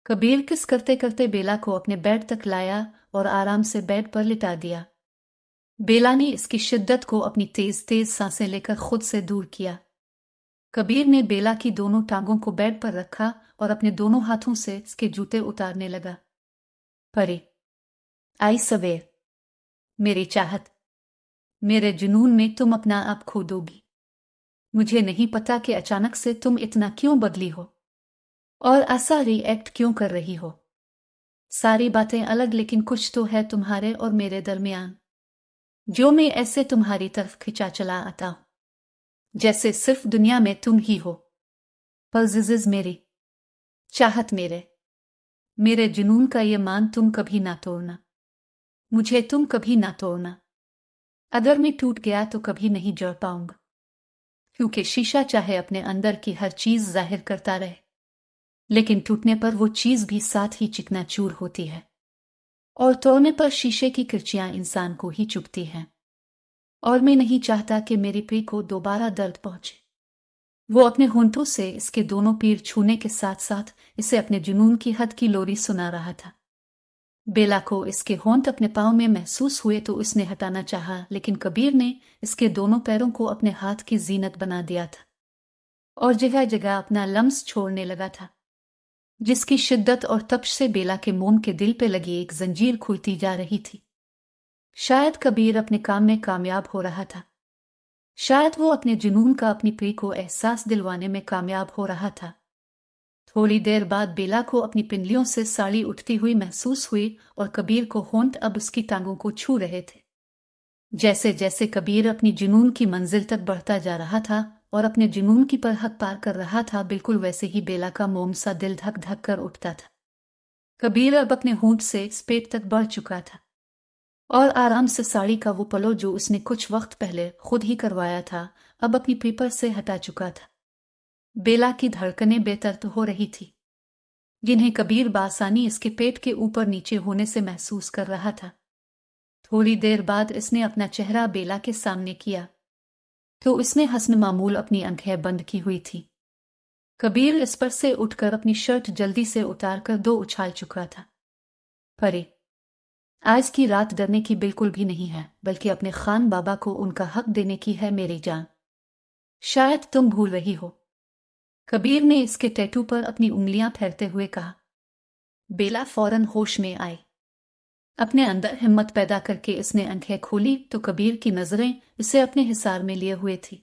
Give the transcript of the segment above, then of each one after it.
कबीर किस करते करते बेला को अपने बेड तक लाया और आराम से बेड पर लिटा दिया। बेला ने इसकी शिद्दत को अपनी तेज तेज सांसें लेकर खुद से दूर किया। कबीर ने बेला की दोनों टांगों को बेड पर रखा और अपने दोनों हाथों से इसके जूते उतारने लगा। परी, आई सवेर, मेरी चाहत, मेरे जुनून में तुम अपना आप खो दोगी। मुझे नहीं पता कि अचानक से तुम इतना क्यों बदली हो और ऐसा रिएक्ट क्यों कर रही हो। सारी बातें अलग, लेकिन कुछ तो है तुम्हारे और मेरे दरमियान जो मैं ऐसे तुम्हारी तरफ खिंचा चला आता हूं जैसे सिर्फ दुनिया में तुम ही हो। पर जिजिज मेरी चाहत, मेरे मेरे जुनून का ये मान तुम कभी ना तोड़ना। मुझे तुम कभी ना तोड़ना। अगर मैं टूट गया तो कभी नहीं जड़ पाऊंगा, क्योंकि शीशा चाहे अपने अंदर की हर चीज जाहिर करता रहे, लेकिन टूटने पर वो चीज भी साथ ही चिकनाचूर होती है और तोड़ने पर शीशे की किरचियां इंसान को ही चुभती हैं। और मैं नहीं चाहता कि मेरी पीठ को दोबारा दर्द पहुंचे। वो अपने होंठों से इसके दोनों पीर छूने के साथ साथ इसे अपने जुनून की हद की लोरी सुना रहा था। बेला को इसके होंठ अपने पांव में महसूस हुए तो उसने हटाना चाहा, लेकिन कबीर ने इसके दोनों पैरों को अपने हाथ की जीनत बना दिया था और जगह जगह अपना लम्स छोड़ने लगा था, जिसकी शिद्दत और तपश से बेला के मोम के दिल पे लगी एक जंजीर खुलती जा रही थी। शायद कबीर अपने काम में कामयाब हो रहा था। शायद वो अपने जुनून का अपनी पीर को एहसास दिलवाने में कामयाब हो रहा था। थोड़ी देर बाद बेला को अपनी पिंडलियों से साड़ी उठती हुई महसूस हुई और कबीर को होंठ अब उसकी टांगों को छू रहे थे। जैसे जैसे कबीर अपनी जुनून की मंजिल तक बढ़ता जा रहा था और अपने जुनून की परहद पार कर रहा था, बिल्कुल वैसे ही बेला का मोम सा दिल धक धक कर उठता था। कबीर अब अपने होंठ से इस पेट तक बढ़ चुका था और आराम से साड़ी का वो पलो जो उसने कुछ वक्त पहले खुद ही करवाया था अब अपनी पीपर से हटा चुका था। बेला की धड़कनें बेतर्क हो रही थी, जिन्हें कबीर बासानी इसके पेट के ऊपर नीचे होने से महसूस कर रहा था। थोड़ी देर बाद इसने अपना चेहरा बेला के सामने किया तो इसने हसन मामूल अपनी आंखें बंद की हुई थी। कबीर इस पर से उठकर अपनी शर्ट जल्दी से उतारकर दो उछाल चुका था। परे, आज की रात डरने की बिल्कुल भी नहीं है, बल्कि अपने खान बाबा को उनका हक देने की है मेरी जान। शायद तुम भूल रही हो। कबीर ने इसके टैटू पर अपनी उंगलियां फेरते हुए कहा। बेला फौरन होश में आई। अपने अंदर हिम्मत पैदा करके इसने आंखें खोली तो कबीर की नजरें इसे अपने हिसार में लिए हुए थी।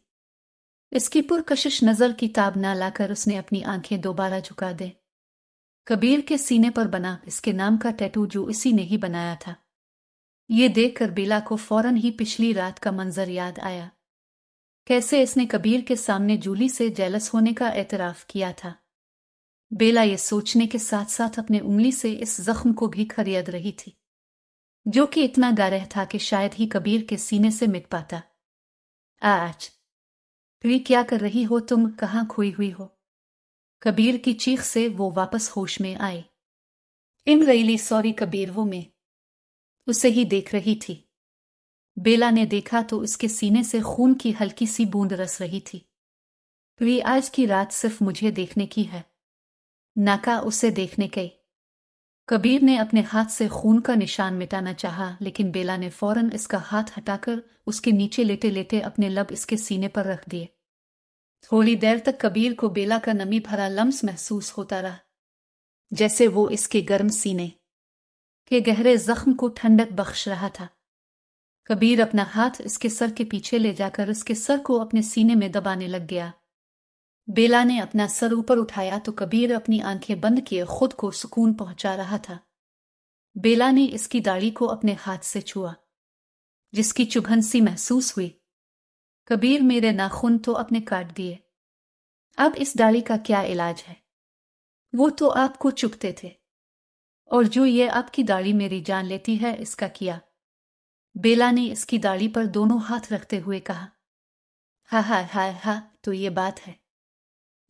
इसकी पुरकशिश नजर की ताब ना लाकर उसने अपनी आंखें दोबारा झुका दे। कबीर के सीने पर बना इसके नाम का टैटू जो इसी ने ही बनाया था। ये देखकर बेला को फौरन ही पिछली रात का मंजर याद आया। कैसे इसने कबीर के सामने जूली से जेलस होने का एतराफ किया था। बेला ये सोचने के साथ साथ अपने उंगली से इस जख्म को भी खरियद रही थी, जो कि इतना गारह था कि शायद ही कबीर के सीने से मिट पाता। आज ये क्या कर रही हो तुम, कहाँ खोई हुई हो? कबीर की चीख से वो वापस होश में आई। इन रईली सॉरी कबीर, वो मैं उसे ही देख रही थी। बेला ने देखा तो उसके सीने से खून की हल्की सी बूंद रस रही थी। तो आज की रात सिर्फ मुझे देखने की है, नाका उसे देखने गई। कबीर ने अपने हाथ से खून का निशान मिटाना चाहा, लेकिन बेला ने फौरन इसका हाथ हटाकर उसके नीचे लेटे लेटे अपने लब इसके सीने पर रख दिए। थोड़ी देर तक कबीर को बेला का नमी भरा लम्स महसूस होता रहा, जैसे वो इसके गर्म सीने के गहरे जख्म को ठंडक बख्श रहा था। कबीर अपना हाथ इसके सर के पीछे ले जाकर इसके सर को अपने सीने में दबाने लग गया। बेला ने अपना सर ऊपर उठाया तो कबीर अपनी आंखें बंद किए खुद को सुकून पहुंचा रहा था। बेला ने इसकी दाढ़ी को अपने हाथ से छुआ, जिसकी चुभन सी महसूस हुई। कबीर, मेरे नाखून तो अपने काट दिए, अब इस दाढ़ी का क्या इलाज है? वो तो आपको चुभते थे, और जो ये आपकी दाढ़ी मेरी जान लेती है, इसका किया? बेला ने इसकी दाढ़ी पर दोनों हाथ रखते हुए कहा। हा हा हा हा, तो ये बात है।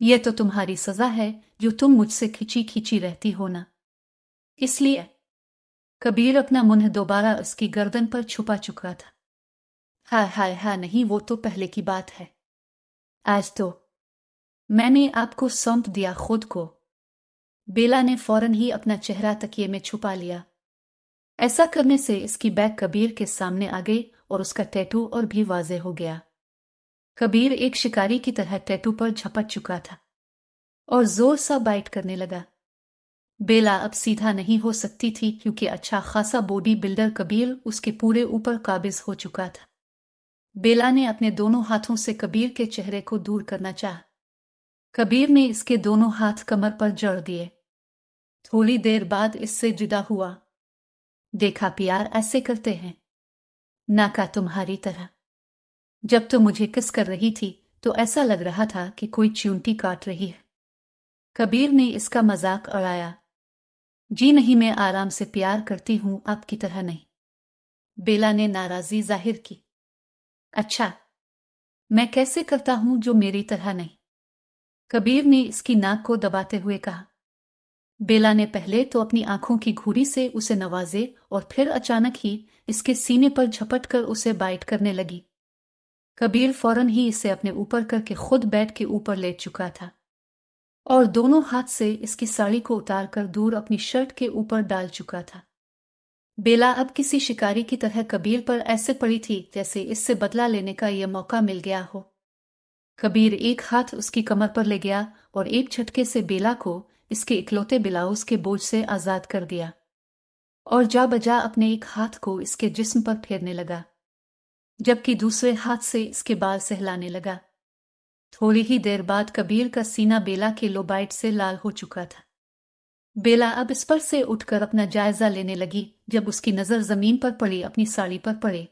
ये तो तुम्हारी सजा है जो तुम मुझसे खिंची खिंची रहती हो ना, इसलिए। कबीर अपना मुंह दोबारा उसकी गर्दन पर छुपा चुका था। हाय हाय हाय, नहीं, वो तो पहले की बात है। आज तो मैंने आपको सौंप दिया खुद को। बेला ने फौरन ही अपना चेहरा तकिए में छुपा लिया। ऐसा करने से इसकी बैग कबीर के सामने आ गई और उसका टैटू और भी वाज़ेह हो गया। कबीर एक शिकारी की तरह टैटू पर झपट चुका था और जोर सा बाइट करने लगा। बेला अब सीधा नहीं हो सकती थी क्योंकि अच्छा खासा बॉडी बिल्डर कबीर उसके पूरे ऊपर काबिज हो चुका था। बेला ने अपने दोनों हाथों से कबीर के चेहरे को दूर करना चाहा। कबीर ने इसके दोनों हाथ कमर पर जड़ दिए। थोड़ी देर बाद इससे जुदा हुआ। देखा प्यार ऐसे करते हैं, ना का तुम्हारी तरह। जब तो मुझे किस कर रही थी तो ऐसा लग रहा था कि कोई चींटी काट रही है। कबीर ने इसका मजाक उड़ाया। जी नहीं, मैं आराम से प्यार करती हूं, आपकी तरह नहीं। बेला ने नाराजगी जाहिर की। अच्छा, मैं कैसे करता हूं जो मेरी तरह नहीं? कबीर ने इसकी नाक को दबाते हुए कहा। बेला ने पहले तो अपनी आंखों की घुरी से उसे नवाजे और फिर अचानक ही इसके सीने पर झपट कर उसे बाइट करने लगी। कबीर फौरन ही इसे अपने ऊपर करके खुद बेड के ऊपर लेट चुका था और दोनों हाथ से इसकी साड़ी को उतारकर दूर अपनी शर्ट के ऊपर डाल चुका था। बेला अब किसी शिकारी की तरह कबीर पर ऐसे पड़ी थी जैसे इससे बदला लेने का यह मौका मिल गया हो। कबीर एक हाथ उसकी कमर पर ले गया और एक झटके से बेला को इसके इकलौते ब्लाउज के बोझ से आजाद कर दिया और जा बजा अपने एक हाथ को इसके जिस्म पर फेरने लगा, जबकि दूसरे हाथ से इसके बाल सहलाने लगा। थोड़ी ही देर बाद कबीर का सीना बेला के लोबाइट से लाल हो चुका था। बेला अब इस पर से उठकर अपना जायजा लेने लगी जब उसकी नजर जमीन पर पड़ी अपनी साड़ी पर पड़े।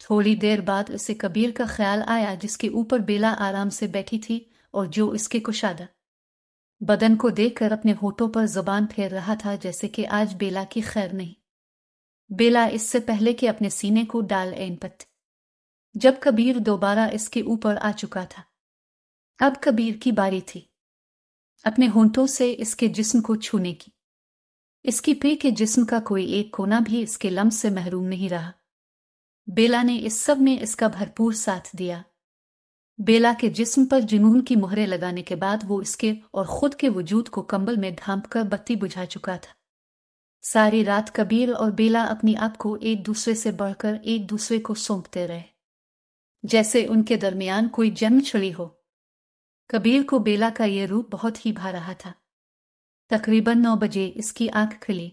थोड़ी देर बाद उसे कबीर का ख्याल आया जिसके ऊपर बेला आराम से बैठी थी और जो इसके कुशादा बदन को देखकर अपने होठों पर जुबान फेर रहा था जैसे कि आज बेला की खैर नहीं। बेला इससे पहले कि अपने सीने को डाल एन पत जब कबीर दोबारा इसके ऊपर आ चुका था। अब कबीर की बारी थी अपने होंठों से इसके जिस्म को छूने की। इसकी पी के जिस्म का कोई एक कोना भी इसके लम्स से महरूम नहीं रहा। बेला ने इस सब में इसका भरपूर साथ दिया। बेला के जिस्म पर जुनून की मुहरें लगाने के बाद वो इसके और खुद के वजूद को कंबल में ढांप कर बत्ती बुझा चुका था। सारी रात कबीर और बेला अपनी आप को एक दूसरे से बढ़कर एक दूसरे को सौंपते रहे, जैसे उनके दरमियान कोई जन्म छड़ी हो। कबीर को बेला का ये रूप बहुत ही भा रहा था। तकरीबन 9 बजे इसकी आंख खुली।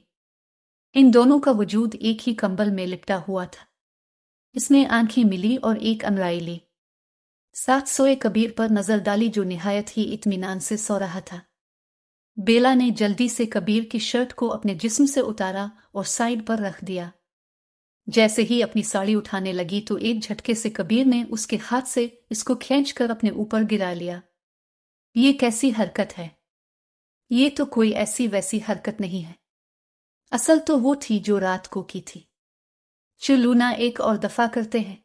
इन दोनों का वजूद एक ही कंबल में लिपटा हुआ था। इसने आंखें मिली और एक अंगड़ाई ली। साथ सोए कबीर पर नजर डाली जो निहायत ही इत्मीनान से सो रहा था। बेला ने जल्दी से कबीर की शर्ट को अपने जिस्म से उतारा और साइड पर रख दिया। जैसे ही अपनी साड़ी उठाने लगी तो एक झटके से कबीर ने उसके हाथ से इसको खींचकर अपने ऊपर गिरा लिया। ये कैसी हरकत है? ये तो कोई ऐसी वैसी हरकत नहीं है। असल तो वो थी जो रात को की थी। चलो ना एक और दफा करते हैं।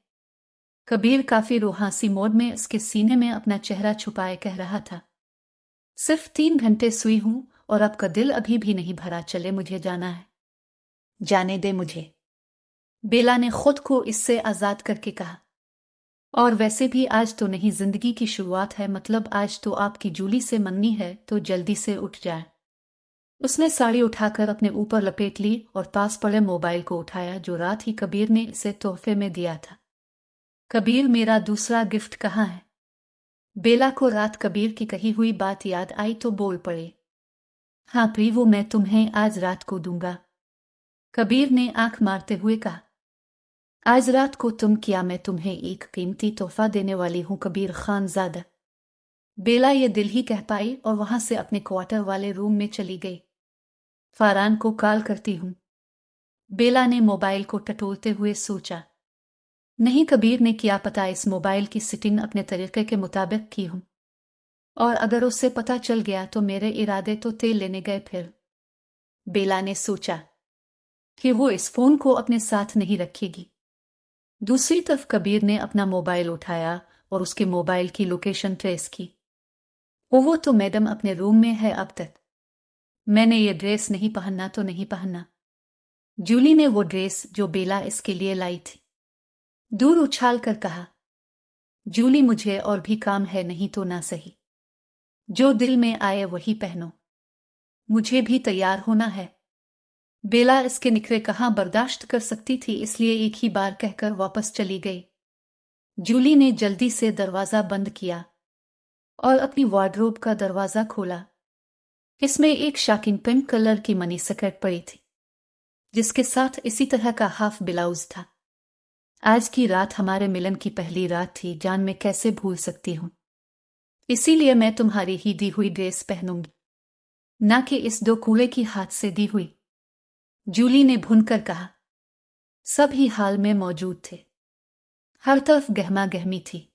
कबीर काफी रोहासी मोड में उसके सीने में अपना चेहरा छुपाए कह रहा था। सिर्फ 3 घंटे सोई हूं और आपका दिल अभी भी नहीं भरा, चले मुझे जाना है। जाने दे मुझे, बेला ने खुद को इससे आजाद करके कहा। और वैसे भी आज तो नहीं, जिंदगी की शुरुआत है, मतलब आज तो आपकी जूली से मननी है तो जल्दी से उठ जाए। उसने साड़ी उठाकर अपने ऊपर लपेट ली और पास पड़े मोबाइल को उठाया जो रात ही कबीर ने इसे तोहफे में दिया था। कबीर, मेरा दूसरा गिफ्ट कहाँ है? बेला को रात कबीर की कही हुई बात याद आई तो बोल पड़े। हाँ प्री, वो मैं तुम्हें आज रात को दूंगा। कबीर ने आंख मारते हुए कहा। आज रात को तुम क्या? मैं तुम्हें एक कीमती तोहफा देने वाली हूं कबीर खानजादा। बेला ये दिल ही कह पाई और वहां से अपने क्वार्टर वाले रूम में चली गई। फारान को कॉल करती हूं, बेला ने मोबाइल को टटोलते हुए सोचा। नहीं कबीर ने, क्या पता इस मोबाइल की सेटिंग अपने तरीके के मुताबिक की हूं, और अगर उससे पता चल गया तो मेरे इरादे तो तेल लेने गए फिर। बेला ने सोचा कि वो इस फोन को अपने साथ नहीं रखेगी। दूसरी तरफ कबीर ने अपना मोबाइल उठाया और उसके मोबाइल की लोकेशन ट्रेस की। वो तो मैडम अपने रूम में है अब तक। मैंने ये ड्रेस नहीं पहनना तो नहीं पहनना। जूली ने वो ड्रेस जो बेला इसके लिए लाई थी दूर उछाल कर कहा। जूली, मुझे और भी काम है, नहीं तो ना सही। जो दिल में आए वही पहनो। मुझे भी तैयार होना है। बेला इसके निखरे कहाँ बर्दाश्त कर सकती थी, इसलिए एक ही बार कहकर वापस चली गई। जूली ने जल्दी से दरवाजा बंद किया और अपनी वार्डरोब का दरवाजा खोला। इसमें एक शॉकिंग पिंक कलर की मनी स्कर्ट पड़ी थी, जिसके साथ इसी तरह का हाफ ब्लाउज था। आज की रात हमारे मिलन की पहली रात थी जान, मैं कैसे भूल सकती हूँ। इसीलिए मैं तुम्हारी ही दी हुई ड्रेस पहनूंगी, ना कि इस दो कूड़े की हाथ से दी हुई, जूली ने भुनकर कहा। सभी हाल में मौजूद थे। हर तरफ गहमा गहमी थी।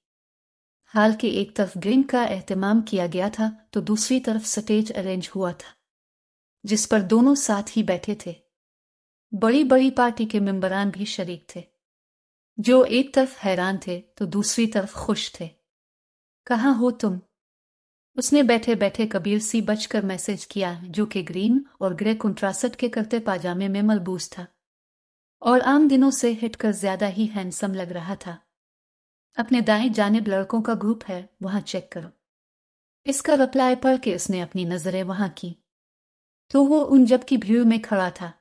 हाल के एक तरफ ड्रिंक का एहतमाम किया गया था तो दूसरी तरफ स्टेज अरेंज हुआ था, जिस पर दोनों साथ ही बैठे थे। बड़ी बड़ी पार्टी के मेंबरान भी शरीक थे, जो एक तरफ हैरान थे तो दूसरी तरफ खुश थे। कहाँ हो तुम? उसने बैठे बैठे कबीर सी बचकर मैसेज किया, जो कि ग्रीन और ग्रे कंट्रास्ट के करते पाजामे में मलबूस था और आम दिनों से हटकर ज्यादा ही हैंडसम लग रहा था। अपने दाएं जानिब लड़कों का ग्रुप है, वहां चेक करो। इसका रिप्लाई पढ़ के उसने अपनी नजरें वहां की तो वो उन जब की भीड़ में खड़ा था।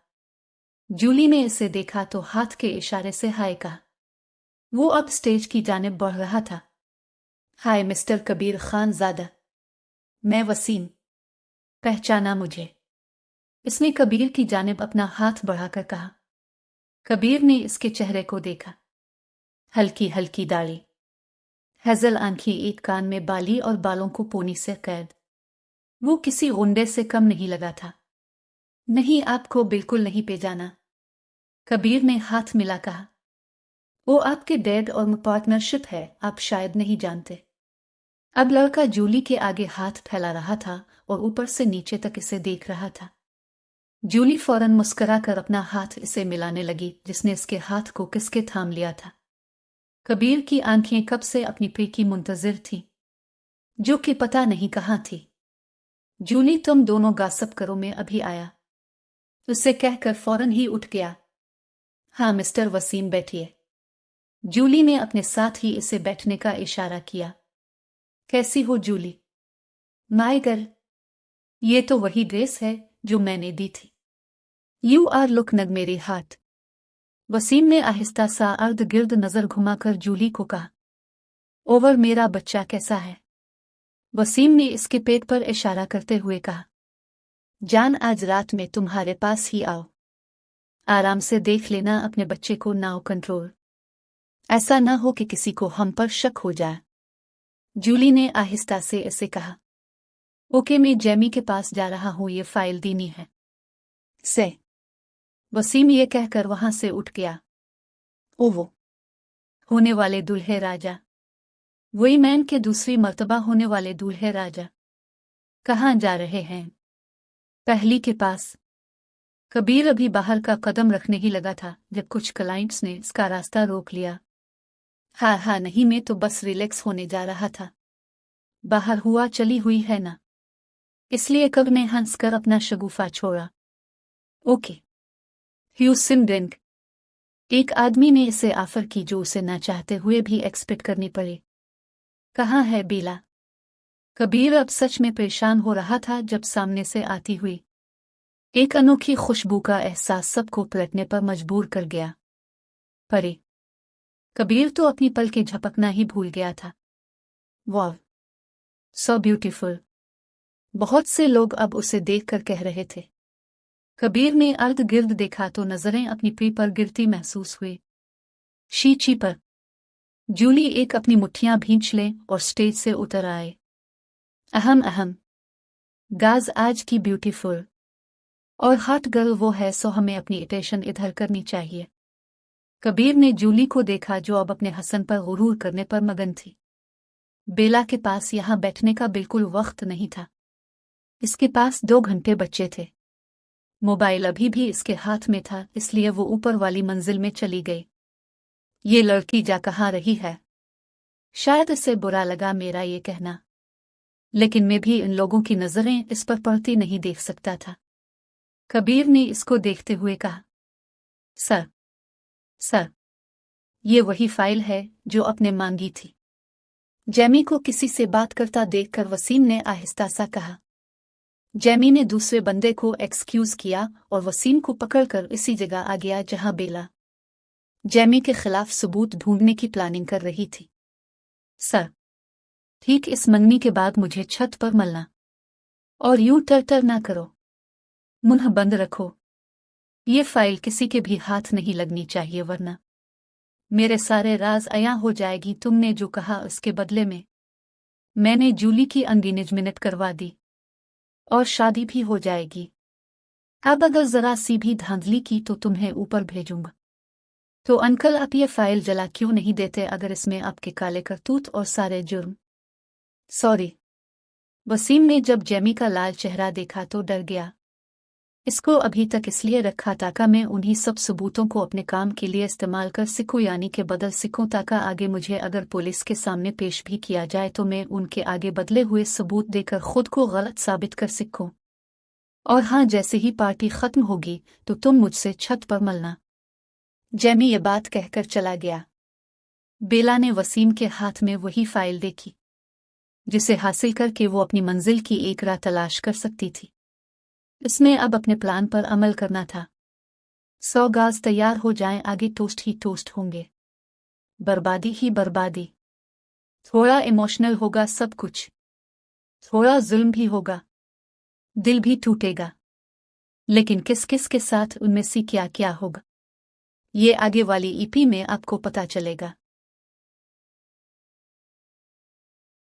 जूली ने इसे देखा तो हाथ के इशारे से हाय कहा। वो अब स्टेज की जानिब बढ़ रहा था। हाय मिस्टर कबीर खान ज़ादा, मैं वसीम। पहचाना मुझे? इसने कबीर की जानिब अपना हाथ बढ़ाकर कहा। कबीर ने इसके चेहरे को देखा। हल्की हल्की दाढ़ी, हेजल आंखें, एक कान में बाली और बालों को पोनी से कैद। वो किसी गुंडे से कम नहीं लगा था। नहीं, आपको बिल्कुल नहीं पहचाना, कबीर ने हाथ मिला कहा। वो आपके डैड और पार्टनरशिप है, आप शायद नहीं जानते। अब लड़का जूली के आगे हाथ फैला रहा था और ऊपर से नीचे तक इसे देख रहा था। जूली फौरन मुस्कुराकर अपना हाथ इसे मिलाने लगी, जिसने इसके हाथ को किसके थाम लिया था। कबीर की आंखें कब से अपनी प्रिय की मुंतजिर थी, जो कि पता नहीं कहाँ थी। जूली, तुम दोनों गॉसिप करो, मैं अभी आया, उसे कहकर फौरन ही उठ गया। हाँ मिस्टर वसीम, बैठिए। जूली ने अपने साथ ही इसे बैठने का इशारा किया। कैसी हो जूली? माय गर्ल, ये तो वही ड्रेस है जो मैंने दी थी। यू आर लुक नग मेरे हाथ। वसीम ने आहिस्ता सा अर्ध गिर्द नजर घुमाकर जूली को कहा। ओवर, मेरा बच्चा कैसा है? वसीम ने इसके पेट पर इशारा करते हुए कहा। जान, आज रात में तुम्हारे पास ही आओ। आराम से देख लेना अपने बच्चे को, नाउ कंट्रोल। ऐसा ना हो कि किसी को हम पर शक हो जाए। जूली ने आहिस्ता से इसे कहा। ओके, मैं जेमी के पास जा रहा हूं, ये फाइल देनी है से। वसीम ये कहकर वहां से उठ गया। ओवो, होने वाले दूल्हे राजा, वही मैन के दूसरी मर्तबा होने वाले दूल्हे राजा कहाँ जा रहे हैं? पहली के पास। कबीर अभी बाहर का कदम रखने ही लगा था जब कुछ क्लाइंट्स ने इसका रास्ता रोक लिया। हाँ हाँ नहीं, मैं तो बस रिलैक्स होने जा रहा था। बाहर हुआ चली हुई है ना, इसलिए कब ने हंसकर अपना शगुफा छोड़ा। ओके। ह्यूसिन ड्रिंक। एक आदमी ने इसे ऑफर की जो उसे न चाहते हुए भी एक्सपेक्ट करनी पड़े। कहाँ है बेला? कबीर अब सच में परेशान हो रहा था जब सामने से आती हुई एक अनोखी खुशबू का एहसास सबको पलटने पर मजबूर कर गया। परे। कबीर तो अपनी पलकें झपकना ही भूल गया था। वाह, सो ब्यूटीफुल। बहुत से लोग अब उसे देखकर कह रहे थे। कबीर ने अर्ध गिर्द देखा तो नजरें अपनी प्रिय पर गिरती महसूस हुई। शीची पर। जूली एक अपनी मुट्ठियां भींच ले और स्टेज से उतर आए। अहम अहम। गाज, आज की ब्यूटीफुल और हॉट गर्ल वो है, सो हमें अपनी अटेंशन इधर करनी चाहिए। कबीर ने जूली को देखा जो अब अपने हसन पर गुरूर करने पर मगन थी। बेला के पास यहां बैठने का बिल्कुल वक्त नहीं था। इसके पास 2 घंटे बचे थे। मोबाइल अभी भी इसके हाथ में था, इसलिए वो ऊपर वाली मंजिल में चली गई। ये लड़की जा कहाँ रही है? शायद इसे बुरा लगा मेरा ये कहना, लेकिन मैं भी इन लोगों की नजरें इस पर पड़ती नहीं देख सकता था। कबीर ने इसको देखते हुए कहा। सर, ये वही फाइल है जो आपने मांगी थी। जेमी को किसी से बात करता देखकर वसीम ने आहिस्ता सा कहा। जैमी ने दूसरे बंदे को एक्सक्यूज किया और वसीम को पकड़कर इसी जगह आ गया जहां बेला जैमी के खिलाफ सबूत ढूंढने की प्लानिंग कर रही थी। सर, ठीक इस मंगनी के बाद मुझे छत पर मलना, और यूं टर ना करो, मुंह बंद रखो। ये फाइल किसी के भी हाथ नहीं लगनी चाहिए, वरना मेरे सारे राज अया हो जाएगी। तुमने जो कहा उसके बदले में मैंने जूली की एंगेजमेंट करवा दी और शादी भी हो जाएगी। अब अगर जरा सी भी धांधली की तो तुम्हें ऊपर भेजूंगा। तो अंकल, आप ये फाइल जला क्यों नहीं देते अगर इसमें आपके काले करतूत और सारे जुर्म। सॉरी। वसीम ने जब जेमी का लाल चेहरा देखा तो डर गया। इसको अभी तक इसलिए रखा ताकि मैं उन्हीं सब सबूतों को अपने काम के लिए इस्तेमाल कर सकूं, यानी के बदल सकूं, ताकि आगे मुझे अगर पुलिस के सामने पेश भी किया जाए तो मैं उनके आगे बदले हुए सबूत देकर खुद को गलत साबित कर सकूं। और हाँ, जैसे ही पार्टी खत्म होगी तो तुम मुझसे छत पर मिलना। जेमी ये बात कहकर चला गया। बेला ने वसीम के हाथ में वही फाइल देखी जिसे हासिल करके वो अपनी मंजिल की एक राह तलाश कर सकती थी। इसमें अब अपने प्लान पर अमल करना था। 100 गाज तैयार हो जाएं, आगे टोस्ट ही टोस्ट होंगे, बर्बादी ही बर्बादी। थोड़ा इमोशनल होगा सब कुछ, थोड़ा जुल्म भी होगा, दिल भी टूटेगा, लेकिन किस किस के साथ, उनमें से क्या क्या होगा, ये आगे वाली ईपी में आपको पता चलेगा।